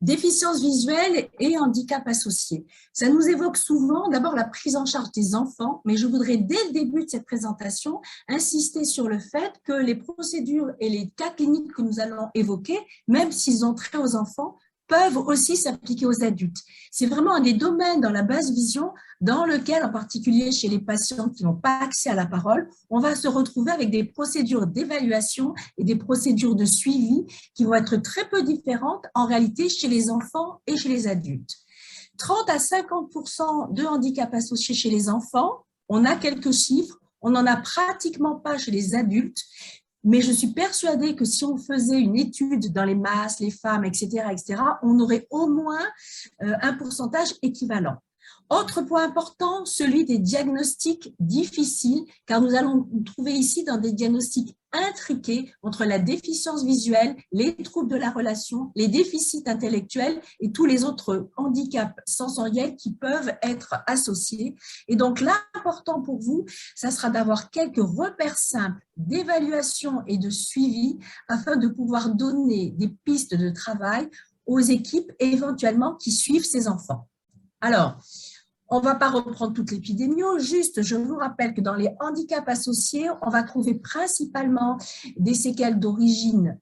Déficience visuelle et handicap associé. Ça nous évoque souvent d'abord la prise en charge des enfants, mais je voudrais dès le début de cette présentation insister sur le fait que les procédures et les cas cliniques que nous allons évoquer, même s'ils ont trait aux enfants, peuvent aussi s'appliquer aux adultes. C'est vraiment un des domaines dans la basse vision dans lequel, en particulier chez les patients qui n'ont pas accès à la parole, on va se retrouver avec des procédures d'évaluation et des procédures de suivi qui vont être très peu différentes en réalité chez les enfants et chez les adultes. 30 à 50% de handicap associés chez les enfants, on a quelques chiffres, on n'en a pratiquement pas chez les adultes. Mais je suis persuadée que si on faisait une étude dans les masses, les femmes, etc., on aurait au moins un pourcentage équivalent. Autre point important, celui des diagnostics difficiles, car nous allons nous trouver ici dans des diagnostics intriqués entre la déficience visuelle, les troubles de la relation, les déficits intellectuels et tous les autres handicaps sensoriels qui peuvent être associés. Et donc, l'important pour vous, ça sera d'avoir quelques repères simples d'évaluation et de suivi afin de pouvoir donner des pistes de travail aux équipes éventuellement qui suivent ces enfants. Alors, on ne va pas reprendre toute l'épidémie, juste je vous rappelle que dans les handicaps associés, on va trouver principalement des séquelles d'origine,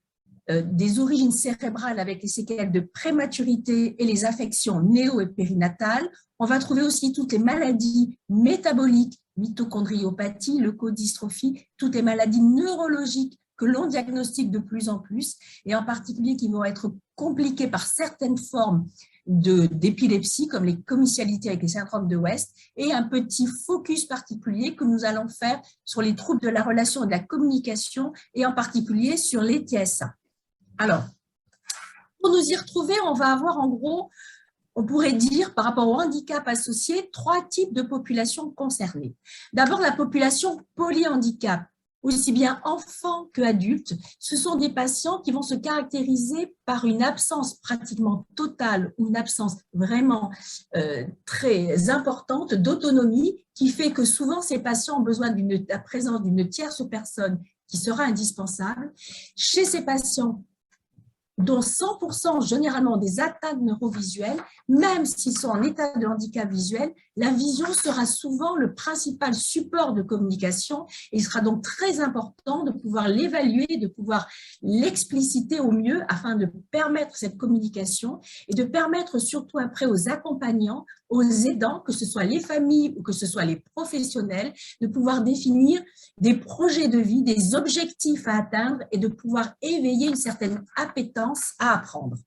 des origines cérébrales avec les séquelles de prématurité et les affections néo- et périnatales. On va trouver aussi toutes les maladies métaboliques, mitochondriopathie, leukodystrophie, toutes les maladies neurologiques que l'on diagnostique de plus en plus et en particulier qui vont être compliquées par certaines formes d'épilepsie, comme les comitialités avec les syndromes de West, et un petit focus particulier que nous allons faire sur les troubles de la relation et de la communication, et en particulier sur les TSA. Alors, pour nous y retrouver, on va avoir en gros, on pourrait dire, par rapport au handicap associé, 3 types de populations concernées. D'abord, la population polyhandicap, aussi bien enfants qu'adultes, ce sont des patients qui vont se caractériser par une absence pratiquement totale ou une absence vraiment très importante d'autonomie qui fait que souvent ces patients ont besoin de la présence d'une tierce personne qui sera indispensable. Chez ces patients, dont 100% généralement des atteintes neurovisuelles, même s'ils sont en état de handicap visuel, la vision sera souvent le principal support de communication et il sera donc très important de pouvoir l'évaluer, de pouvoir l'expliciter au mieux afin de permettre cette communication et de permettre surtout après aux accompagnants, aux aidants, que ce soit les familles ou que ce soit les professionnels, de pouvoir définir des projets de vie, des objectifs à atteindre et de pouvoir éveiller une certaine appétence à apprendre.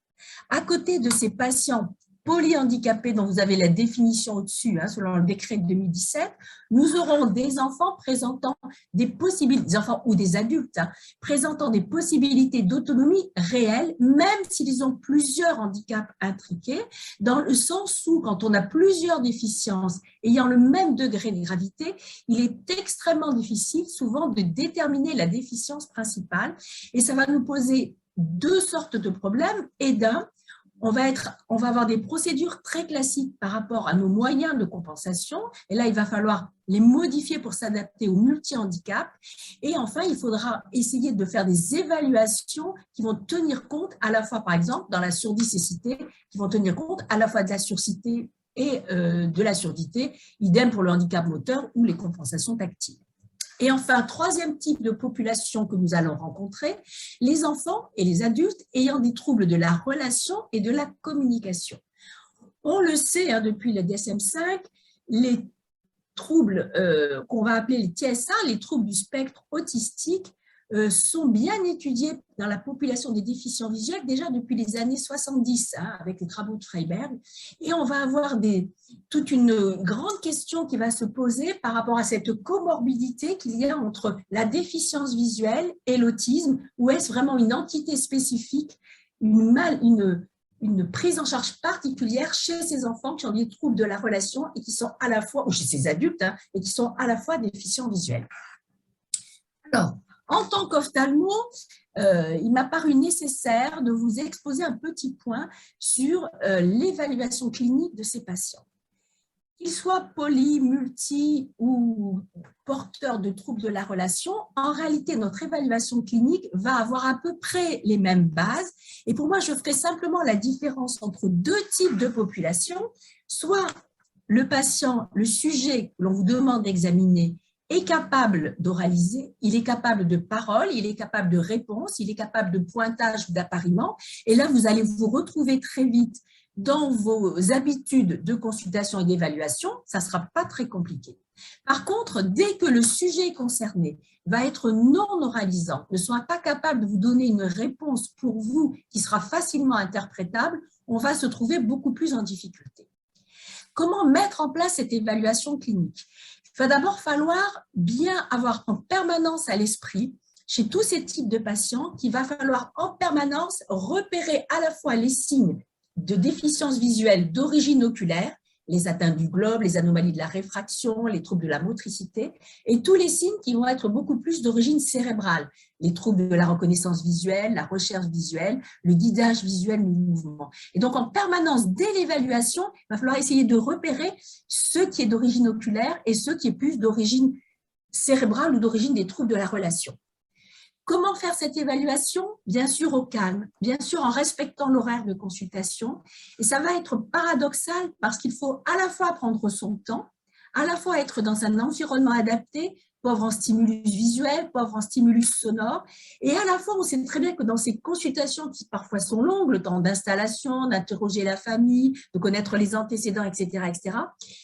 À côté de ces patients polyhandicapés dont vous avez la définition au-dessus, selon le décret de 2017, nous aurons des enfants présentant des possibilités, des enfants ou des adultes, présentant des possibilités d'autonomie réelles, même s'ils ont plusieurs handicaps intriqués, dans le sens où, quand on a plusieurs déficiences ayant le même degré de gravité, il est extrêmement difficile souvent de déterminer la déficience principale et ça va nous poser 2 sortes de problèmes. Et d'un, on va avoir des procédures très classiques par rapport à nos moyens de compensation. Et là, il va falloir les modifier pour s'adapter au multi-handicap. Et enfin, il faudra essayer de faire des évaluations qui vont tenir compte à la fois, par exemple, dans la surdicécité, qui vont tenir compte à la fois de la surdité et de la surdité, idem pour le handicap moteur ou les compensations tactiles. Et enfin, 3e type de population que nous allons rencontrer, les enfants et les adultes ayant des troubles de la relation et de la communication. On le sait depuis le DSM-5, les troubles qu'on va appeler les TSA, les troubles du spectre autistique, sont bien étudiés dans la population des déficients visuels déjà depuis les années 70, avec les travaux de Freiberg. Et on va avoir toute une grande question qui va se poser par rapport à cette comorbidité qu'il y a entre la déficience visuelle et l'autisme, ou est-ce vraiment une entité spécifique, une prise en charge particulière chez ces enfants qui ont des troubles de la relation et qui sont à la fois, ou chez ces adultes, et qui sont à la fois déficients visuels. Alors, en tant qu'ophtalmo, il m'a paru nécessaire de vous exposer un petit point sur l'évaluation clinique de ces patients. Qu'ils soient poly, multi ou porteurs de troubles de la relation, en réalité, notre évaluation clinique va avoir à peu près les mêmes bases. Et pour moi, je ferai simplement la différence entre deux types de population, soit le patient, le sujet que l'on vous demande d'examiner est capable d'oraliser, il est capable de parole, il est capable de réponse, il est capable de pointage ou d'appariement. Et là, vous allez vous retrouver très vite dans vos habitudes de consultation et d'évaluation, ça ne sera pas très compliqué. Par contre, dès que le sujet concerné va être non oralisant, ne sera pas capable de vous donner une réponse pour vous qui sera facilement interprétable, on va se trouver beaucoup plus en difficulté. Comment mettre en place cette évaluation clinique? Il va d'abord falloir bien avoir en permanence à l'esprit, chez tous ces types de patients, qu'il va falloir en permanence repérer à la fois les signes de déficience visuelle d'origine oculaire, les atteintes du globe, les anomalies de la réfraction, les troubles de la motricité, et tous les signes qui vont être beaucoup plus d'origine cérébrale, les troubles de la reconnaissance visuelle, la recherche visuelle, le guidage visuel du mouvement. Et donc, en permanence, dès l'évaluation, il va falloir essayer de repérer ce qui est d'origine oculaire et ce qui est plus d'origine cérébrale ou d'origine des troubles de la relation. Comment faire cette évaluation? Bien sûr au calme, bien sûr en respectant l'horaire de consultation. Et ça va être paradoxal parce qu'il faut à la fois prendre son temps, à la fois être dans un environnement adapté, pauvre en stimulus visuel, pauvre en stimulus sonore. Et à la fois, on sait très bien que dans ces consultations qui parfois sont longues, le temps d'installation, d'interroger la famille, de connaître les antécédents, etc.,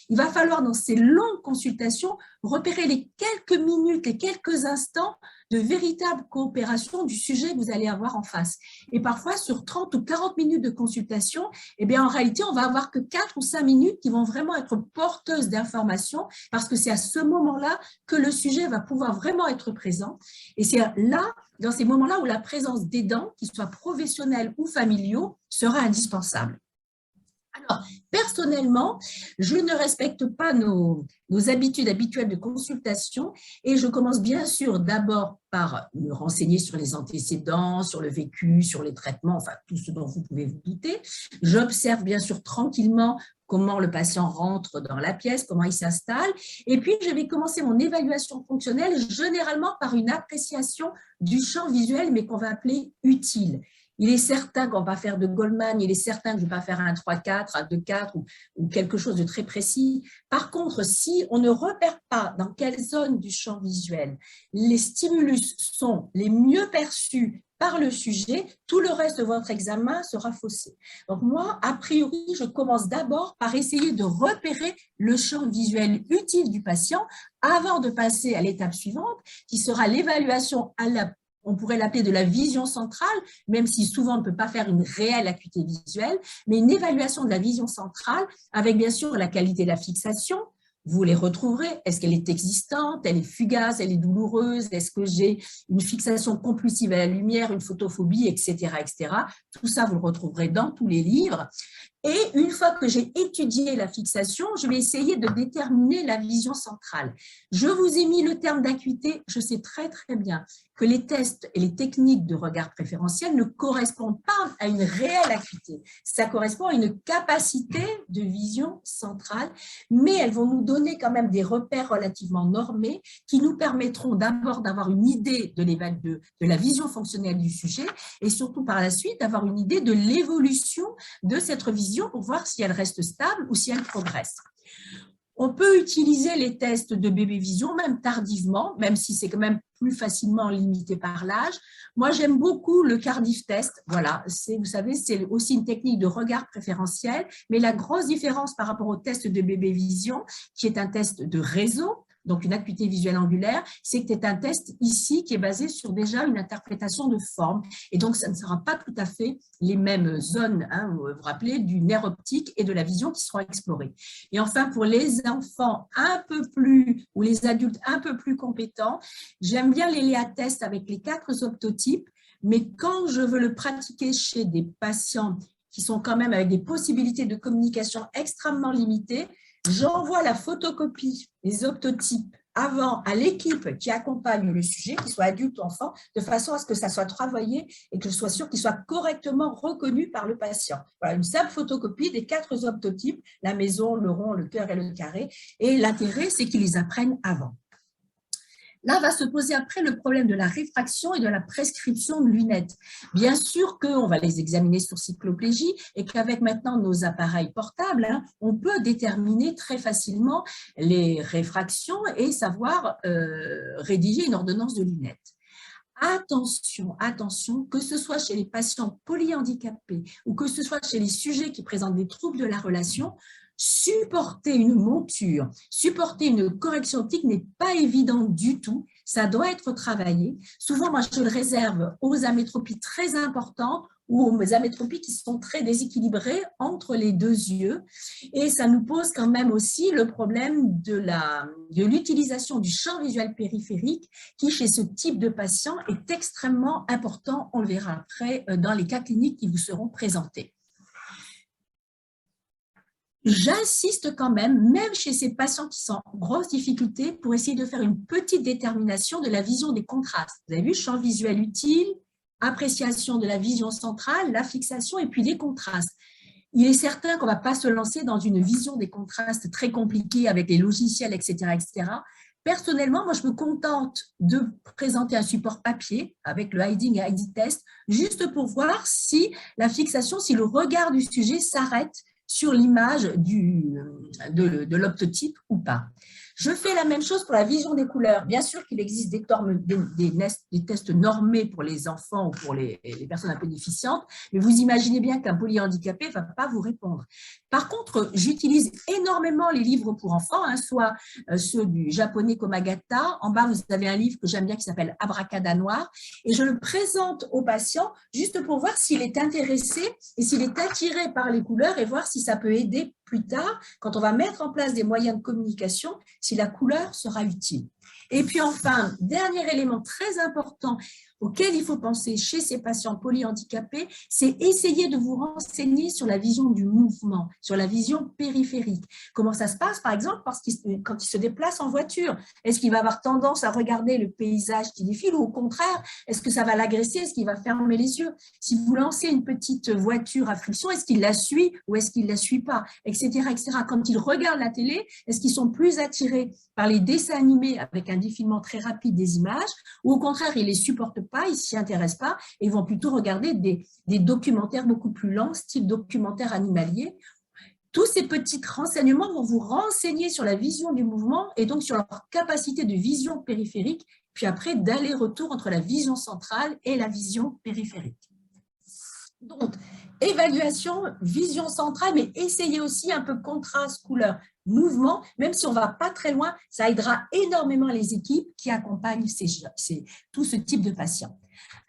il va falloir dans ces longues consultations repérer les quelques minutes, les quelques instants de véritable coopération du sujet que vous allez avoir en face. Et parfois, sur 30 ou 40 minutes de consultation, eh bien, en réalité, on va avoir que 4 ou 5 minutes qui vont vraiment être porteuses d'informations parce que c'est à ce moment-là que le sujet va pouvoir vraiment être présent. Et c'est là, dans ces moments-là, où la présence d'aidants, qu'ils soient professionnels ou familiaux, sera indispensable. Alors, personnellement, je ne respecte pas nos habitudes habituelles de consultation et je commence bien sûr d'abord par me renseigner sur les antécédents, sur le vécu, sur les traitements, enfin tout ce dont vous pouvez vous douter. J'observe bien sûr tranquillement comment le patient rentre dans la pièce, comment il s'installe. Et puis, je vais commencer mon évaluation fonctionnelle généralement par une appréciation du champ visuel, mais qu'on va appeler utile. Il est certain qu'on va faire de Goldman, il est certain que je ne vais pas faire un 3-4, un 2-4 ou quelque chose de très précis. Par contre, si on ne repère pas dans quelle zone du champ visuel les stimulus sont les mieux perçus par le sujet, tout le reste de votre examen sera faussé. Donc moi, a priori, je commence d'abord par essayer de repérer le champ visuel utile du patient avant de passer à l'étape suivante, qui sera l'évaluation on pourrait l'appeler de la vision centrale, même si souvent on ne peut pas faire une réelle acuité visuelle, mais une évaluation de la vision centrale avec bien sûr la qualité de la fixation. Vous les retrouverez. Est-ce qu'elle est existante? Elle est fugace? Elle est douloureuse? Est-ce que j'ai une fixation compulsive à la lumière, une photophobie, etc., etc. Tout ça, vous le retrouverez dans tous les livres. Et une fois que j'ai étudié la fixation, je vais essayer de déterminer la vision centrale. Je vous ai mis le terme d'acuité. Je sais très, très bien que les tests et les techniques de regard préférentiel ne correspondent pas à une réelle acuité. Ça correspond à une capacité de vision centrale, mais elles vont nous donner quand même des repères relativement normés qui nous permettront d'abord d'avoir une idée de la vision fonctionnelle du sujet et surtout par la suite d'avoir une idée de l'évolution de cette vision pour voir si elle reste stable ou si elle progresse. On peut utiliser les tests de bébé vision, même tardivement, même si c'est quand même plus facilement limité par l'âge. Moi, j'aime beaucoup le Cardiff test. Voilà, vous savez, c'est aussi une technique de regard préférentiel, mais la grosse différence par rapport au test de bébé vision, qui est un test de réseau, donc une acuité visuelle angulaire, c'est que c'est un test ici qui est basé sur déjà une interprétation de forme. Et donc, ça ne sera pas tout à fait les mêmes zones, hein, vous vous rappelez, du nerf optique et de la vision qui seront explorées. Et enfin, pour les enfants un peu plus, ou les adultes un peu plus compétents, j'aime bien l'ELEA test avec les 4 optotypes, mais quand je veux le pratiquer chez des patients qui sont quand même avec des possibilités de communication extrêmement limitées, j'envoie la photocopie des optotypes avant à l'équipe qui accompagne le sujet, qu'il soit adulte ou enfant, de façon à ce que ça soit travaillé et que je sois sûre qu'il soit correctement reconnu par le patient. Voilà, une simple photocopie des 4 optotypes, la maison, le rond, le cœur et le carré. Et l'intérêt, c'est qu'ils les apprennent avant. Là, va se poser après le problème de la réfraction et de la prescription de lunettes. Bien sûr qu'on va les examiner sur cycloplégie et qu'avec maintenant nos appareils portables, on peut déterminer très facilement les réfractions et savoir rédiger une ordonnance de lunettes. Attention, attention, que ce soit chez les patients polyhandicapés ou que ce soit chez les sujets qui présentent des troubles de la relation, supporter une monture, supporter une correction optique n'est pas évident du tout. Ça doit être travaillé. Souvent, moi, je le réserve aux amétropies très importantes ou aux amétropies qui sont très déséquilibrées entre les 2 yeux. Et ça nous pose quand même aussi le problème de l'utilisation du champ visuel périphérique qui, chez ce type de patient, est extrêmement important. On le verra après dans les cas cliniques qui vous seront présentés. J'insiste quand même chez ces patients qui sont en grosse difficulté, pour essayer de faire une petite détermination de la vision des contrastes. Vous avez vu, champ visuel utile, appréciation de la vision centrale, la fixation et puis des contrastes. Il est certain qu'on ne va pas se lancer dans une vision des contrastes très compliquée avec les logiciels, etc., etc. Personnellement, moi, je me contente de présenter un support papier avec le hiding et ID test, juste pour voir si la fixation, si le regard du sujet s'arrête sur l'image de l'optotype ou pas. Je fais la même chose pour la vision des couleurs. Bien sûr qu'il existe des tests normés pour les enfants ou pour les personnes un peu déficientes, mais vous imaginez bien qu'un polyhandicapé ne va pas vous répondre. Par contre, j'utilise énormément les livres pour enfants, soit ceux du japonais Komagata. En bas, vous avez un livre que j'aime bien qui s'appelle Abracada Noir, et je le présente au patient juste pour voir s'il est intéressé et s'il est attiré par les couleurs et voir si ça peut aider plus tard, quand on va mettre en place des moyens de communication, si la couleur sera utile. Et puis enfin, dernier élément très important auquel il faut penser chez ces patients polyhandicapés, c'est essayer de vous renseigner sur la vision du mouvement, sur la vision périphérique. Comment ça se passe, par exemple, quand il se déplace en voiture? Est-ce qu'il va avoir tendance à regarder le paysage qui défile ou au contraire, est-ce que ça va l'agresser? Est-ce qu'il va fermer les yeux? Si vous lancez une petite voiture à friction, est-ce qu'il la suit ou est-ce qu'il ne la suit pas, etc., etc. Quand ils regardent la télé, est-ce qu'ils sont plus attirés par les dessins animés avec un défilement très rapide des images ou au contraire, ils ne les supportent pas, ils ne s'y intéressent pas et vont plutôt regarder des documentaires beaucoup plus lents, style documentaire animalier. Tous ces petits renseignements vont vous renseigner sur la vision du mouvement et donc sur leur capacité de vision périphérique, puis après d'aller-retour entre la vision centrale et la vision périphérique. Donc, évaluation, vision centrale, mais essayez aussi un peu contraste, couleur, mouvement, même si on ne va pas très loin, ça aidera énormément les équipes qui accompagnent tout ce type de patients.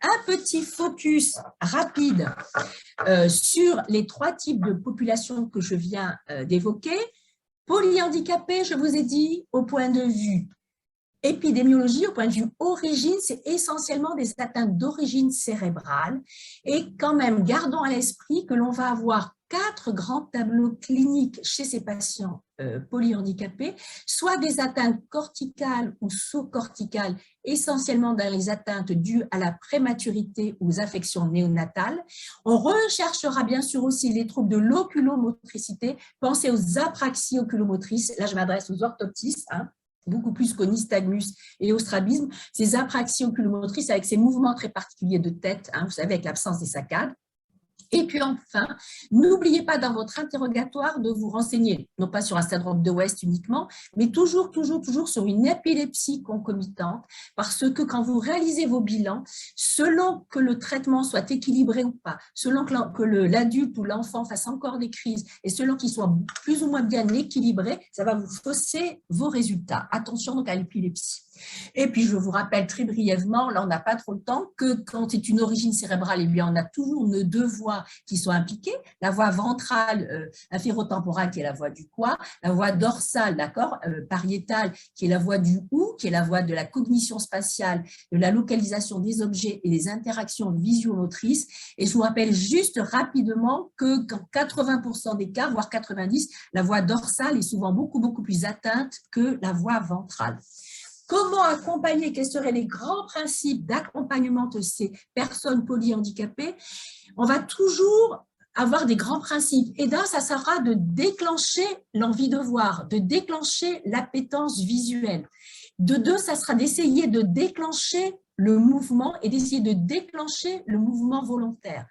Un petit focus rapide sur les 3 types de populations que je viens d'évoquer. Polyhandicapés, je vous ai dit, au point de vue épidémiologie, au point de vue origine, c'est essentiellement des atteintes d'origine cérébrale. Et quand même, gardons à l'esprit que l'on va avoir 4 grands tableaux cliniques chez ces patients polyhandicapés, soit des atteintes corticales ou sous-corticales, essentiellement dans les atteintes dues à la prématurité ou aux affections néonatales. On recherchera bien sûr aussi les troubles de l'oculomotricité. Pensez aux apraxies oculomotrices. Là, je m'adresse aux orthoptistes, beaucoup plus qu'au nystagmus et au strabisme, ces apraxies oculomotrices avec ces mouvements très particuliers de tête, vous savez, avec l'absence des saccades. Et puis enfin, n'oubliez pas dans votre interrogatoire de vous renseigner, non pas sur un syndrome de West uniquement, mais toujours sur une épilepsie concomitante, parce que quand vous réalisez vos bilans, selon que le traitement soit équilibré ou pas, selon que l'adulte ou l'enfant fasse encore des crises, et selon qu'il soit plus ou moins bien équilibré, ça va vous fausser vos résultats. Attention donc à l'épilepsie. Et puis, je vous rappelle très brièvement, là, on n'a pas trop le temps, que quand c'est une origine cérébrale, eh bien, on a toujours nos deux voies qui sont impliquées. La voie ventrale, inférotemporale, qui est la voie du quoi, la voie dorsale, d'accord, pariétale, qui est la voie du ou, qui est la voie de la cognition spatiale, de la localisation des objets et des interactions visuomotrices. Et je vous rappelle juste rapidement que dans 80% des cas, voire 90%, la voie dorsale est souvent beaucoup, beaucoup plus atteinte que la voie ventrale. Comment accompagner? Quels seraient les grands principes d'accompagnement de ces personnes polyhandicapées? On va toujours avoir des grands principes. Et d'un, ça sera de déclencher l'envie de voir, de déclencher l'appétence visuelle. De deux, ça sera d'essayer de déclencher le mouvement et d'essayer de déclencher le mouvement volontaire.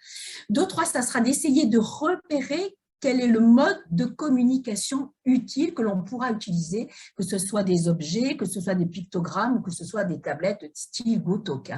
De trois, ça sera d'essayer de repérer quel est le mode de communication utile que l'on pourra utiliser, que ce soit des objets, que ce soit des pictogrammes, que ce soit des tablettes de style Gotok.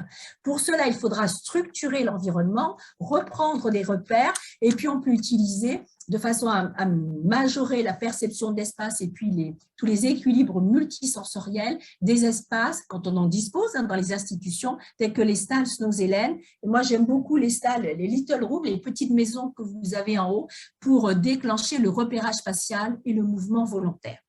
Pour cela, il faudra structurer l'environnement, reprendre des repères, et puis on peut utiliser de façon à majorer la perception de l'espace et puis tous les équilibres multisensoriels des espaces, quand on en dispose dans les institutions, telles que les stalles Snow-Zélène. Et moi, j'aime beaucoup les stalles, les little rooms, les petites maisons que vous avez en haut, pour déclencher le repérage spatial et le mouvement volontaire.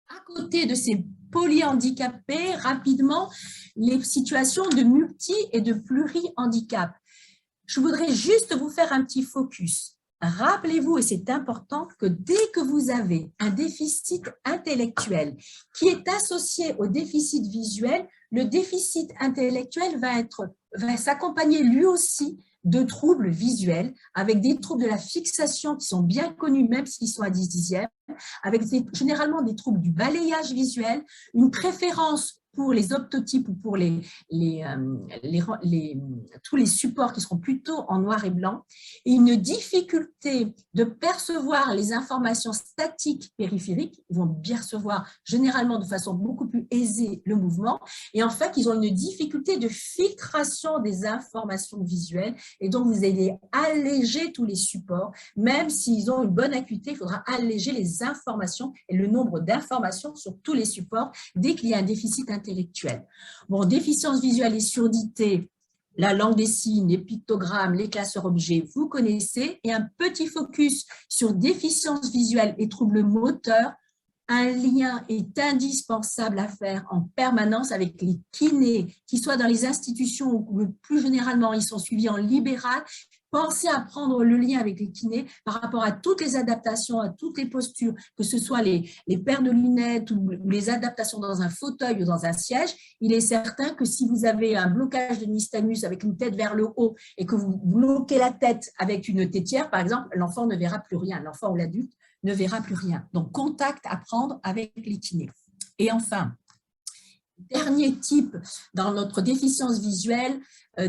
À côté de ces polyhandicapés, rapidement, les situations de multi- et de pluri-handicap. Je voudrais juste vous faire un petit focus. Rappelez-vous, et c'est important, que dès que vous avez un déficit intellectuel qui est associé au déficit visuel, le déficit intellectuel va s'accompagner lui aussi de troubles visuels, avec des troubles de la fixation qui sont bien connus, même s'ils sont à 10 dixièmes, avec généralement des troubles du balayage visuel, une préférence pour les optotypes ou pour tous les supports qui seront plutôt en noir et blanc, et une difficulté de percevoir les informations statiques périphériques. Ils vont bien percevoir généralement de façon beaucoup plus aisée le mouvement, et en fait, ils ont une difficulté de filtration des informations visuelles, et donc vous allez alléger tous les supports, même s'ils ont une bonne acuité, il faudra alléger les informations et le nombre d'informations sur tous les supports dès qu'il y a un déficit intellectuel. Bon, déficience visuelle et surdité, la langue des signes, les pictogrammes, les classeurs objets, vous connaissez, et un petit focus sur déficience visuelle et troubles moteurs. Un lien est indispensable à faire en permanence avec les kinés, qu'ils soient dans les institutions ou plus généralement, ils sont suivis en libéral. Pensez à prendre le lien avec les kinés par rapport à toutes les adaptations, à toutes les postures, que ce soit les paires de lunettes ou les adaptations dans un fauteuil ou dans un siège. Il est certain que si vous avez un blocage de nystagmus avec une tête vers le haut et que vous bloquez la tête avec une tétière, par exemple, l'enfant ne verra plus rien, l'enfant ou l'adulte ne verra plus rien. Donc, contact à prendre avec les kinés. Et enfin, dernier type dans notre déficience visuelle,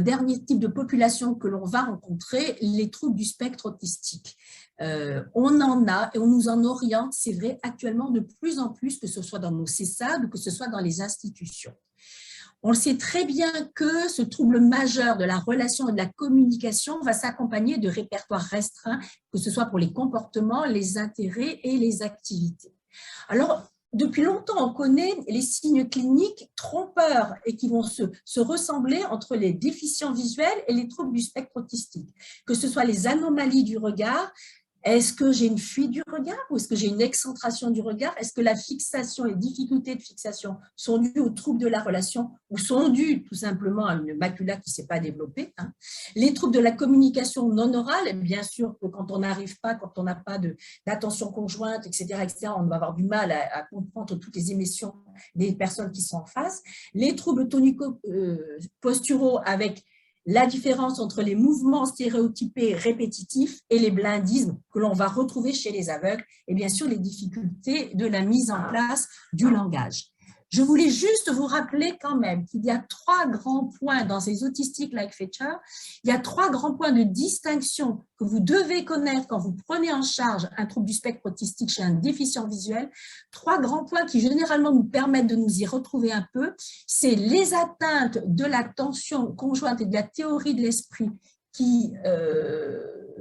dernier type de population que l'on va rencontrer, les troubles du spectre autistique. On en a et on nous en oriente, c'est vrai, actuellement de plus en plus, que ce soit dans nos CESAD ou que ce soit dans les institutions. On sait très bien que ce trouble majeur de la relation et de la communication va s'accompagner de répertoires restreints, que ce soit pour les comportements, les intérêts et les activités. Alors, depuis longtemps, on connaît les signes cliniques trompeurs et qui vont se ressembler entre les déficients visuels et les troubles du spectre autistique, que ce soit les anomalies du regard. Est-ce que j'ai une fuite du regard ou est-ce que j'ai une excentration du regard? Est-ce que la fixation, les difficultés de fixation sont dues aux troubles de la relation ou sont dues tout simplement à une macula qui ne s'est pas développée? Les troubles de la communication non orale, bien sûr que quand on n'arrive pas, quand on n'a pas d'attention conjointe, etc., on va avoir du mal à comprendre toutes les émotions des personnes qui sont en face. Les troubles tonico-posturaux avec la différence entre les mouvements stéréotypés répétitifs et les blindismes que l'on va retrouver chez les aveugles, et bien sûr les difficultés de la mise en place du langage. Je voulais juste vous rappeler quand même qu'il y a 3 grands points dans ces Autistic Like Features. Il y a 3 grands points de distinction que vous devez connaître quand vous prenez en charge un trouble du spectre autistique chez un déficient visuel. 3 grands points qui généralement nous permettent de nous y retrouver un peu. C'est les atteintes de l'attention conjointe et de la théorie de l'esprit qui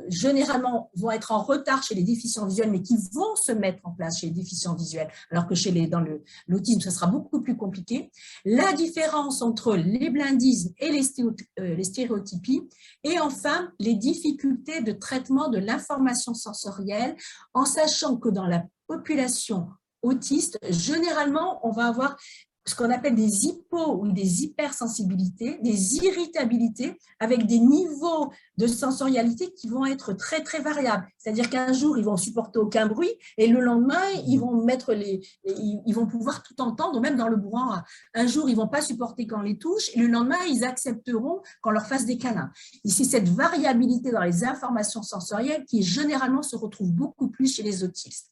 généralement vont être en retard chez les déficients visuels, mais qui vont se mettre en place chez les déficients visuels, alors que dans l'autisme, ça sera beaucoup plus compliqué. La différence entre les blindismes et les stéréotypies, et enfin, les difficultés de traitement de l'information sensorielle, en sachant que dans la population autiste, généralement, on va avoir ce qu'on appelle des ou des hypersensibilités, des irritabilités avec des niveaux de sensorialité qui vont être très, très variables. C'est-à-dire qu'un jour, ils vont supporter aucun bruit et le lendemain, ils vont pouvoir tout entendre, même dans le brouhaha. Un jour, ils ne vont pas supporter quand on les touche et le lendemain, ils accepteront qu'on leur fasse des câlins. Ici, cette variabilité dans les informations sensorielles qui généralement se retrouve beaucoup plus chez les autistes.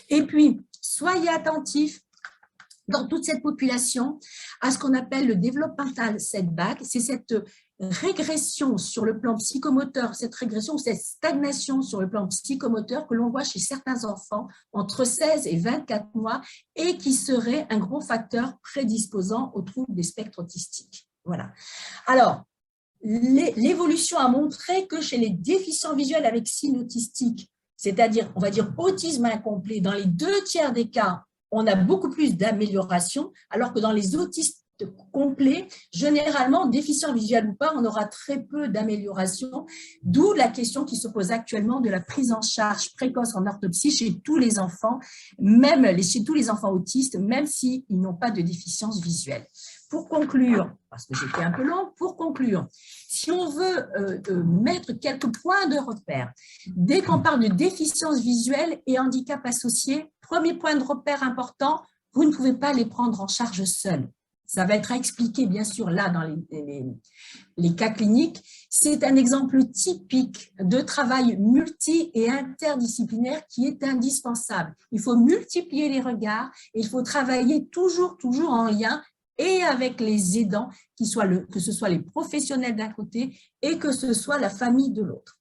Et puis, soyez attentifs dans toute cette population à ce qu'on appelle le developmental setback, c'est cette régression sur le plan psychomoteur, cette régression, cette stagnation sur le plan psychomoteur que l'on voit chez certains enfants entre 16 et 24 mois et qui serait un gros facteur prédisposant aux troubles des spectres autistiques. Voilà. Alors, l'évolution a montré que chez les déficients visuels avec signe autistique, c'est-à-dire, on va dire, autisme incomplet, dans les 2/3 des cas, on a beaucoup plus d'amélioration, alors que dans les autistes complets, généralement, déficients visuels ou pas, on aura très peu d'amélioration, d'où la question qui se pose actuellement de la prise en charge précoce en orthopsie chez tous les enfants, même chez tous les enfants autistes, même s'ils n'ont pas de déficience visuelle. Pour conclure, parce que j'étais un peu longue, pour conclure, si on veut mettre quelques points de repère, dès qu'on parle de déficience visuelle et handicap associé, premier point de repère important, vous ne pouvez pas les prendre en charge seuls. Ça va être expliqué, bien sûr, là, dans les cas cliniques. C'est un exemple typique de travail multi- et interdisciplinaire qui est indispensable. Il faut multiplier les regards et il faut travailler toujours en lien et avec les aidants, que ce soit les professionnels d'un côté et que ce soit la famille de l'autre.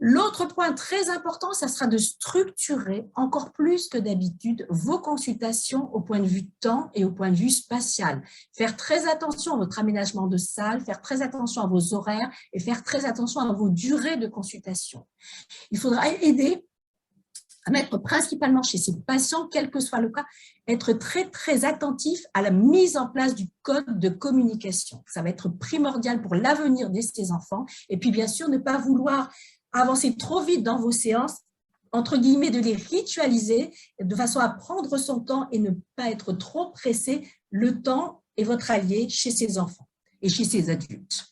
L'autre point très important, ça sera de structurer encore plus que d'habitude vos consultations au point de vue temps et au point de vue spatial. Faire très attention à votre aménagement de salle, faire très attention à vos horaires et faire très attention à vos durées de consultation. Il faudra aider à mettre principalement chez ces patients, quel que soit le cas, être très attentif à la mise en place du code de communication. Ça va être primordial pour l'avenir de ces enfants. Et puis, bien sûr, ne pas vouloir avancer trop vite dans vos séances, entre guillemets, de les ritualiser de façon à prendre son temps et ne pas être trop pressé. Le temps est votre allié chez ces enfants et chez ces adultes.